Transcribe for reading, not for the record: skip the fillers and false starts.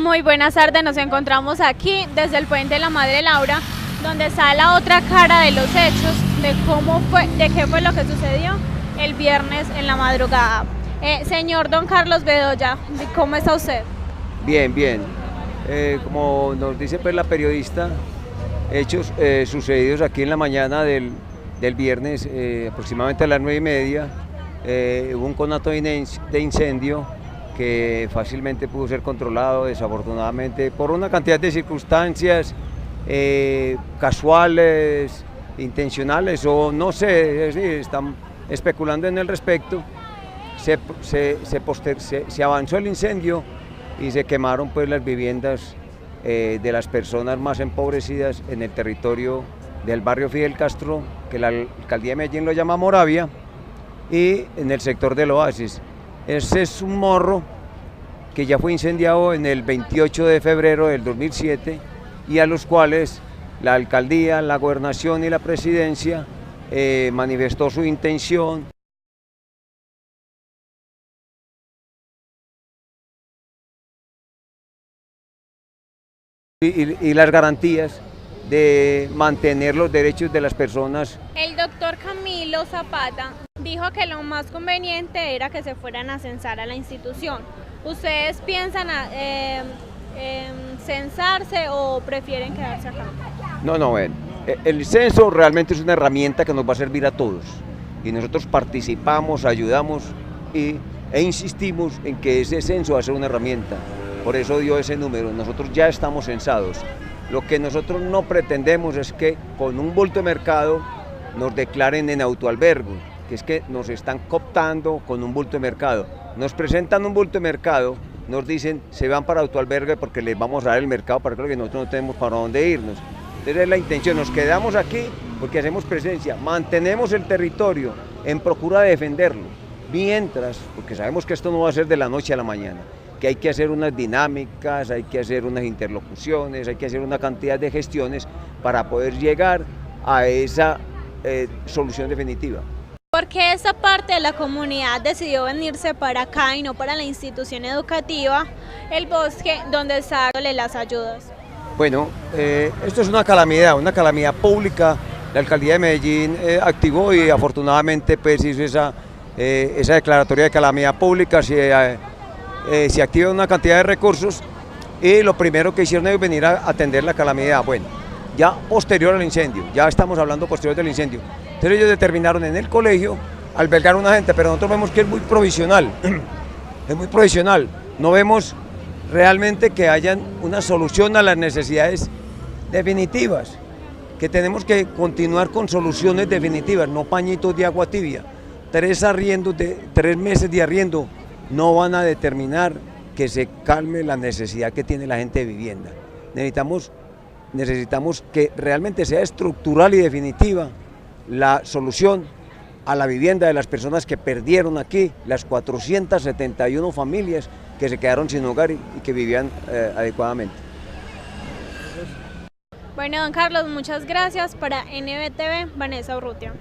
Muy buenas tardes, nos encontramos aquí desde el Puente de la Madre Laura, donde está la otra cara de los hechos, de qué fue lo que sucedió el viernes en la madrugada. Señor don Carlos Bedoya, ¿cómo está usted? Bien, bien. Como nos dice pues la periodista, hechos sucedidos aquí en la mañana del viernes, aproximadamente a las 9:30, hubo un conato de incendio que fácilmente pudo ser controlado, desafortunadamente, por una cantidad de circunstancias casuales, intencionales o no sé, es decir, están especulando en el respecto. Se avanzó el incendio y se quemaron pues las viviendas de las personas más empobrecidas en el territorio del barrio Fidel Castro, que la alcaldía de Medellín lo llama Moravia, y en el sector del Oasis. Ese es un morro que ya fue incendiado en el 28 de febrero del 2007 y a los cuales la alcaldía, la gobernación y la presidencia manifestó su intención y las garantías de mantener los derechos de las personas. El doctor Camilo Zapata dijo que lo más conveniente era que se fueran a censar a la institución. ¿Ustedes piensan censarse o prefieren quedarse acá? No, el censo realmente es una herramienta que nos va a servir a todos y nosotros participamos, ayudamos e insistimos en que ese censo va a ser una herramienta. Por eso dio ese número, nosotros ya estamos censados. Lo que nosotros no pretendemos es que con un bulto de mercado nos declaren en autoalbergo, que es que nos están cooptando con un bulto de mercado. Nos presentan un bulto de mercado, nos dicen se van para autoalbergue porque les vamos a dar el mercado para que nosotros no tenemos para dónde irnos. Entonces es la intención, nos quedamos aquí porque hacemos presencia, mantenemos el territorio en procura de defenderlo, mientras, porque sabemos que esto no va a ser de la noche a la mañana, que hay que hacer unas dinámicas, hay que hacer unas interlocuciones, hay que hacer una cantidad de gestiones para poder llegar a esa solución definitiva. ¿Por qué esa parte de la comunidad decidió venirse para acá y no para la institución educativa, el bosque, donde están las ayudas? Bueno, esto es una calamidad pública. La alcaldía de Medellín activó y afortunadamente pues hizo esa declaratoria de calamidad pública. Se activa una cantidad de recursos y lo primero que hicieron es venir a atender la calamidad. Bueno, ya posterior al incendio, ya estamos hablando posterior del incendio. Entonces ellos determinaron en el colegio albergar a una gente, pero nosotros vemos que es muy provisional, es muy provisional. No vemos realmente que hayan una solución a las necesidades definitivas, que tenemos que continuar con soluciones definitivas, no pañitos de agua tibia. 3 meses de arriendo no van a determinar que se calme la necesidad que tiene la gente de vivienda. Necesitamos que realmente sea estructural y definitiva la solución a la vivienda de las personas que perdieron aquí, las 471 familias que se quedaron sin hogar y que vivían adecuadamente. Bueno, don Carlos, muchas gracias. Para NBTV, Vanessa Urrutia.